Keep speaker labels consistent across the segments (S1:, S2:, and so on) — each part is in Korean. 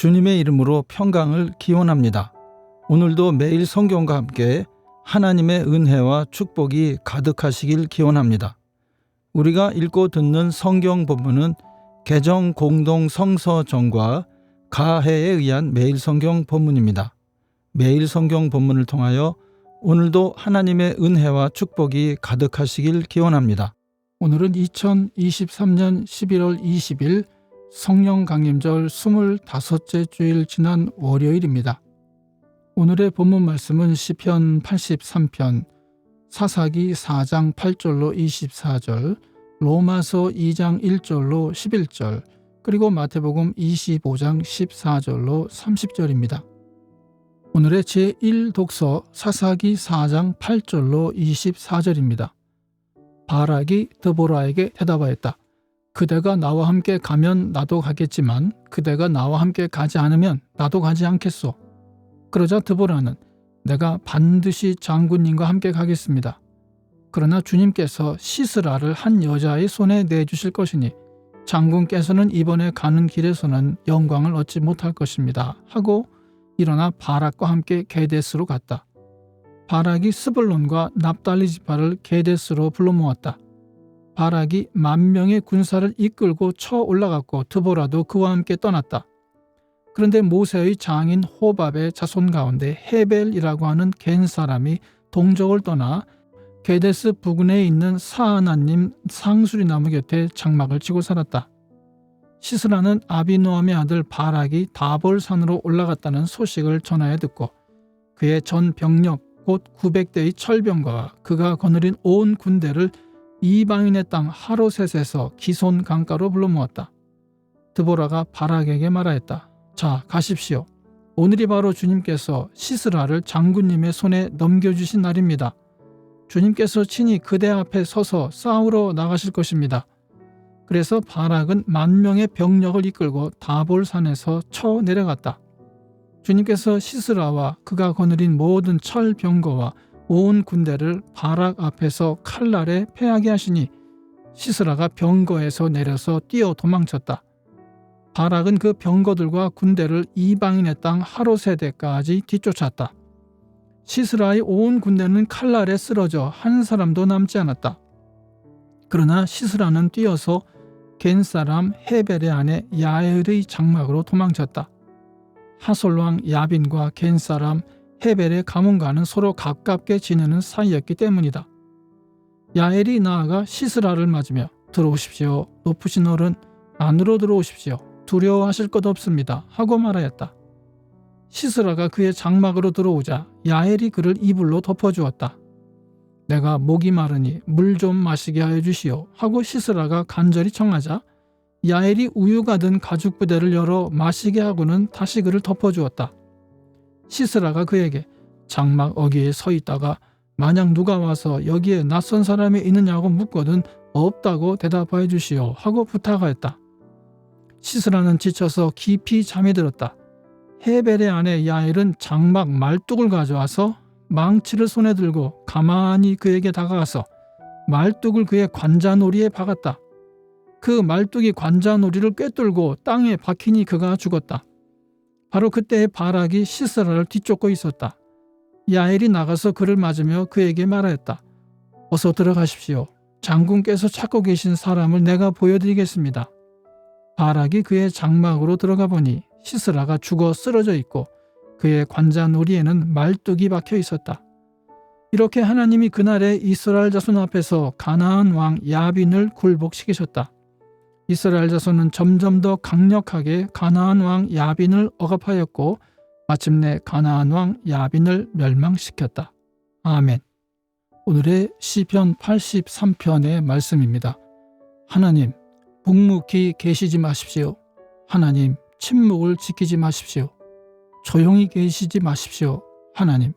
S1: 주님의 이름으로 평강을 기원합니다. 오늘도 매일 성경과 함께 하나님의 은혜와 축복이 가득하시길 기원합니다. 우리가 읽고 듣는 성경 본문은 개정 공동 성서정과 가해에 의한 매일 성경 본문입니다. 매일 성경 본문을 통하여 오늘도 하나님의 은혜와 축복이 가득하시길 기원합니다. 오늘은 2023년 11월 20일 성령 강림절 25째 주일 지난 월요일입니다. 오늘의 본문 말씀은 시편 83편, 사사기 4장 8절로 24절, 로마서 2장 1절로 11절, 그리고 마태복음 25장 14절로 30절입니다. 오늘의 제1독서 사사기 4장 8절로 24절입니다. 바락이 드보라에게 대답하였다. 그대가 나와 함께 가면 나도 가겠지만 그대가 나와 함께 가지 않으면 나도 가지 않겠소. 그러자 드보라는 내가 반드시 장군님과 함께 가겠습니다. 그러나 주님께서 시스라를 한 여자의 손에 내주실 것이니 장군께서는 이번에 가는 길에서는 영광을 얻지 못할 것입니다. 하고 일어나 바락과 함께 게데스로 갔다. 바락이 스불론과 납달리 지파를 게데스로 불러 모았다. 바락이 10,000명의 군사를 이끌고 쳐 올라갔고 드보라도 그와 함께 떠났다. 그런데 모세의 장인 호밥의 자손 가운데 헤벨이라고 하는 겐 사람이 동족을 떠나 게데스 부근에 있는 사하나님 상수리 나무 곁에 장막을 치고 살았다. 시스라는 아비노함의 아들 바락이 다볼산으로 올라갔다는 소식을 전하여 듣고 그의 전 병력 곧 900대의 철병과 그가 거느린 온 군대를 이방인의 땅 하로셋에서 기손 강가로 불러 모았다. 드보라가 바락에게 말하였다. 자, 가십시오. 오늘이 바로 주님께서 시스라를 장군님의 손에 넘겨주신 날입니다. 주님께서 친히 그대 앞에 서서 싸우러 나가실 것입니다. 그래서 바락은 10,000명의 병력을 이끌고 다볼산에서 쳐 내려갔다. 주님께서 시스라와 그가 거느린 모든 철병거와 온 군대를 바락 앞에서 칼날에 패하게 하시니 시스라가 병거에서 내려서 뛰어 도망쳤다. 바락은 그 병거들과 군대를 이방인의 땅 하로세데까지 뒤쫓았다. 시스라의 온 군대는 칼날에 쓰러져 한 사람도 남지 않았다. 그러나 시스라는 뛰어서 겐 사람 헤벨의 아내 야엘의 장막으로 도망쳤다. 하솔왕 야빈과 겐 사람 헤벨의 가문과는 서로 가깝게 지내는 사이였기 때문이다. 야엘이 나아가 시스라를 맞으며 들어오십시오. 높으신 어른 안으로 들어오십시오. 두려워하실 것 없습니다. 하고 말하였다. 시스라가 그의 장막으로 들어오자 야엘이 그를 이불로 덮어주었다. 내가 목이 마르니 물 좀 마시게 하여 주시오. 하고 시스라가 간절히 청하자 야엘이 우유가 든 가죽 부대를 열어 마시게 하고는 다시 그를 덮어주었다. 시스라가 그에게 장막 어귀에 서 있다가 만약 누가 와서 여기에 낯선 사람이 있느냐고 묻거든 없다고 대답하여 주시오. 하고 부탁하였다. 시스라는 지쳐서 깊이 잠이 들었다. 헤벨의 아내 야엘은 장막 말뚝을 가져와서 망치를 손에 들고 가만히 그에게 다가가서 말뚝을 그의 관자놀이에 박았다. 그 말뚝이 관자놀이를 꿰뚫고 땅에 박히니 그가 죽었다. 바로 그때 바락이 시스라를 뒤쫓고 있었다. 야엘이 나가서 그를 맞으며 그에게 말하였다. 어서 들어가십시오. 장군께서 찾고 계신 사람을 내가 보여드리겠습니다. 바락이 그의 장막으로 들어가 보니 시스라가 죽어 쓰러져 있고 그의 관자놀이에는 말뚝이 박혀 있었다. 이렇게 하나님이 그날에 이스라엘 자손 앞에서 가나안 왕 야빈을 굴복시키셨다. 이스라엘 자손은 점점 더 강력하게 가나안 왕 야빈을 억압하였고 마침내 가나안 왕 야빈을 멸망시켰다. 아멘. 오늘의 시편 83편의 말씀입니다. 하나님, 묵묵히 계시지 마십시오. 하나님, 침묵을 지키지 마십시오. 조용히 계시지 마십시오. 하나님,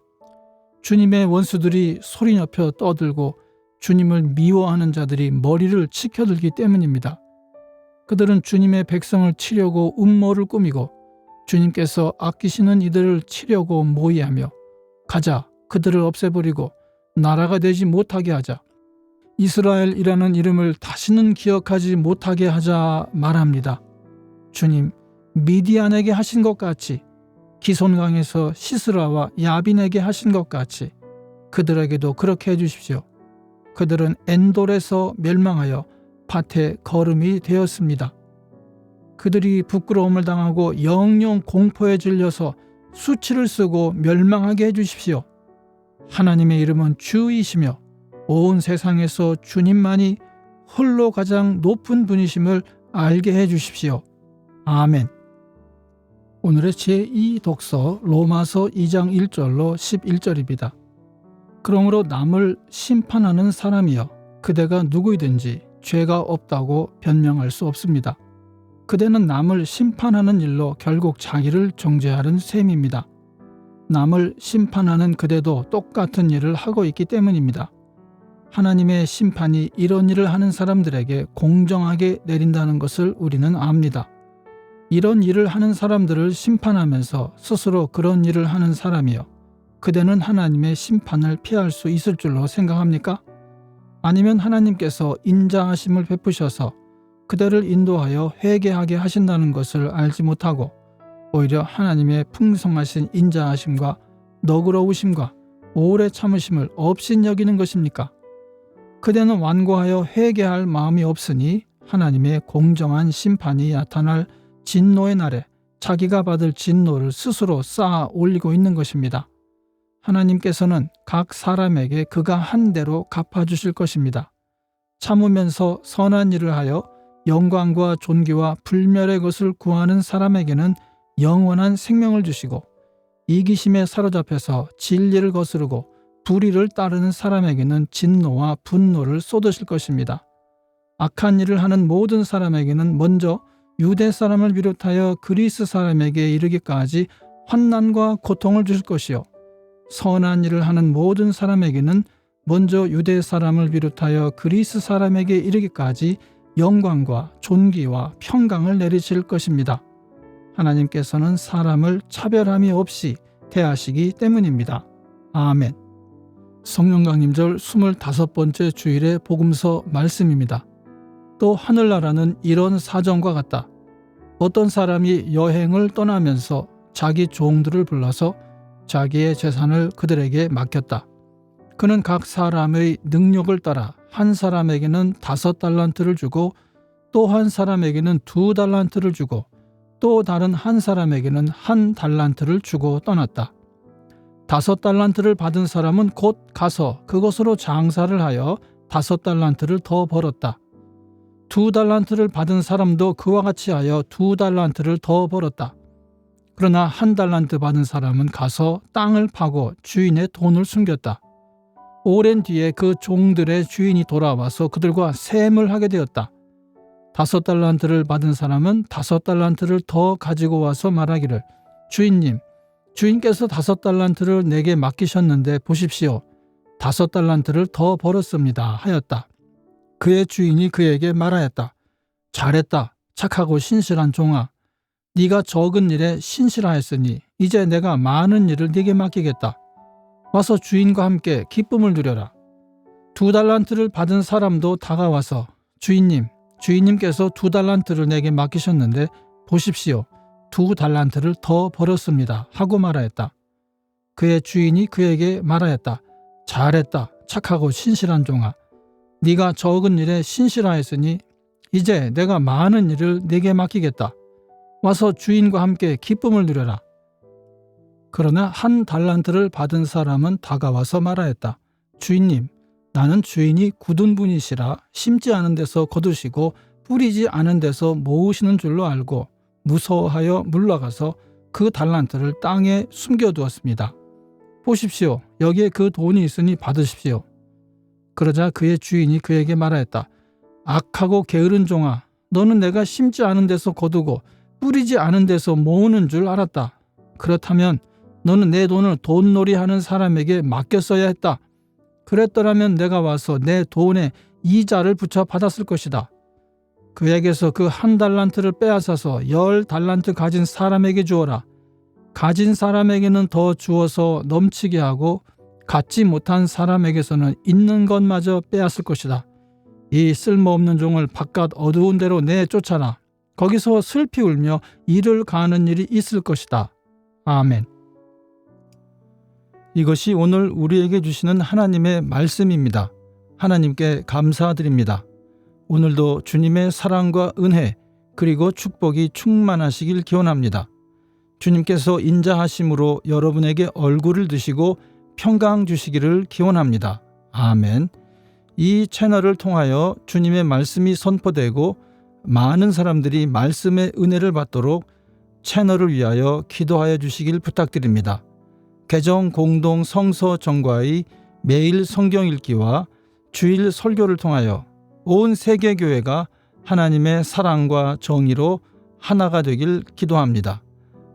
S1: 주님의 원수들이 소리 높여 떠들고 주님을 미워하는 자들이 머리를 치켜들기 때문입니다. 그들은 주님의 백성을 치려고 음모를 꾸미고 주님께서 아끼시는 이들을 치려고 모의하며 가자, 그들을 없애버리고 나라가 되지 못하게 하자. 이스라엘이라는 이름을 다시는 기억하지 못하게 하자 말합니다. 주님, 미디안에게 하신 것 같이, 기손강에서 시스라와 야빈에게 하신 것 같이 그들에게도 그렇게 해주십시오. 그들은 엔돌에서 멸망하여 밭에 거름이 되었습니다. 그들이 부끄러움을 당하고 영영 공포에 질려서 수치를 쓰고 멸망하게 해주십시오. 하나님의 이름은 주이시며 온 세상에서 주님만이 홀로 가장 높은 분이심을 알게 해주십시오. 아멘. 오늘의 제2 독서 로마서 2장 1절로 11절입니다. 그러므로 남을 심판하는 사람이여 그대가 누구이든지 죄가 없다고 변명할 수 없습니다. 그대는 남을 심판하는 일로 결국 자기를 정죄하는 셈입니다. 남을 심판하는 그대도 똑같은 일을 하고 있기 때문입니다. 하나님의 심판이 이런 일을 하는 사람들에게 공정하게 내린다는 것을 우리는 압니다. 이런 일을 하는 사람들을 심판하면서 스스로 그런 일을 하는 사람이요, 그대는 하나님의 심판을 피할 수 있을 줄로 생각합니까? 아니면 하나님께서 인자하심을 베푸셔서 그대를 인도하여 회개하게 하신다는 것을 알지 못하고 오히려 하나님의 풍성하신 인자하심과 너그러우심과 오래 참으심을 업신여기는 것입니까? 그대는 완고하여 회개할 마음이 없으니 하나님의 공정한 심판이 나타날 진노의 날에 자기가 받을 진노를 스스로 쌓아 올리고 있는 것입니다. 하나님께서는 각 사람에게 그가 한 대로 갚아주실 것입니다. 참으면서 선한 일을 하여 영광과 존귀와 불멸의 것을 구하는 사람에게는 영원한 생명을 주시고, 이기심에 사로잡혀서 진리를 거스르고 불의를 따르는 사람에게는 진노와 분노를 쏟으실 것입니다. 악한 일을 하는 모든 사람에게는 먼저 유대 사람을 비롯하여 그리스 사람에게 이르기까지 환난과 고통을 주실 것이요, 선한 일을 하는 모든 사람에게는 먼저 유대 사람을 비롯하여 그리스 사람에게 이르기까지 영광과 존귀와 평강을 내리실 것입니다. 하나님께서는 사람을 차별함이 없이 대하시기 때문입니다. 아멘. 성령 강림절 25번째 주일의 복음서 말씀입니다. 또 하늘나라는 이런 사정과 같다. 어떤 사람이 여행을 떠나면서 자기 종들을 불러서 자기의 재산을 그들에게 맡겼다. 그는 각 사람의 능력을 따라 한 사람에게는 5달란트를 주고 또 한 사람에게는 2달란트를 주고 또 다른 한 사람에게는 1달란트를 주고 떠났다. 5달란트를 받은 사람은 곧 가서 그것으로 장사를 하여 5달란트를 더 벌었다. 2달란트를 받은 사람도 그와 같이 하여 2달란트를 더 벌었다. 그러나 1달란트 받은 사람은 가서 땅을 파고 주인의 돈을 숨겼다. 오랜 뒤에 그 종들의 주인이 돌아와서 그들과 셈을 하게 되었다. 5달란트를 받은 사람은 5달란트를 더 가지고 와서 말하기를, 주인님, 주인께서 5달란트를 내게 맡기셨는데 보십시오. 5달란트를 더 벌었습니다 하였다. 그의 주인이 그에게 말하였다. 잘했다. 착하고 신실한 종아. 네가 적은 일에 신실하였으니 이제 내가 많은 일을 네게 맡기겠다. 와서 주인과 함께 기쁨을 누려라. 2달란트를 받은 사람도 다가와서, 주인님, 주인님께서 2달란트를 내게 맡기셨는데 보십시오. 2달란트를 더 벌었습니다 하고 말하였다. 그의 주인이 그에게 말하였다. 잘했다. 착하고 신실한 종아. 네가 적은 일에 신실하였으니 이제 내가 많은 일을 네게 맡기겠다. 와서 주인과 함께 기쁨을 누려라. 그러나 1달란트를 받은 사람은 다가와서 말하였다. 주인님, 나는 주인이 굳은 분이시라 심지 않은 데서 거두시고 뿌리지 않은 데서 모으시는 줄로 알고 무서워하여 물러가서 그 달란트를 땅에 숨겨두었습니다. 보십시오. 여기에 그 돈이 있으니 받으십시오. 그러자 그의 주인이 그에게 말하였다. 악하고 게으른 종아, 너는 내가 심지 않은 데서 거두고 뿌리지 않은 데서 모으는 줄 알았다. 그렇다면 너는 내 돈을 돈놀이하는 사람에게 맡겼어야 했다. 그랬더라면 내가 와서 내 돈에 이자를 붙여 받았을 것이다. 그에게서 그 1달란트를 빼앗아서 10달란트 가진 사람에게 주어라. 가진 사람에게는 더 주어서 넘치게 하고 갖지 못한 사람에게서는 있는 것마저 빼앗을 것이다. 이 쓸모없는 종을 바깥 어두운 데로 내쫓아라. 거기서 슬피 울며 이를 가하는 일이 있을 것이다. 아멘. 이것이 오늘 우리에게 주시는 하나님의 말씀입니다. 하나님께 감사드립니다. 오늘도 주님의 사랑과 은혜 그리고 축복이 충만하시길 기원합니다. 주님께서 인자하심으로 여러분에게 얼굴을 드시고 평강 주시기를 기원합니다. 아멘. 이 채널을 통하여 주님의 말씀이 선포되고 많은 사람들이 말씀의 은혜를 받도록 채널을 위하여 기도하여 주시길 부탁드립니다. 개정 공동 성서 정과의 매일 성경 읽기와 주일 설교를 통하여 온 세계 교회가 하나님의 사랑과 정의로 하나가 되길 기도합니다.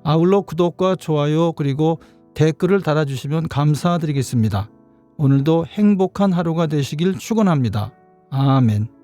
S1: 아울러 구독과 좋아요 그리고 댓글을 달아주시면 감사드리겠습니다. 오늘도 행복한 하루가 되시길 축원합니다. 아멘.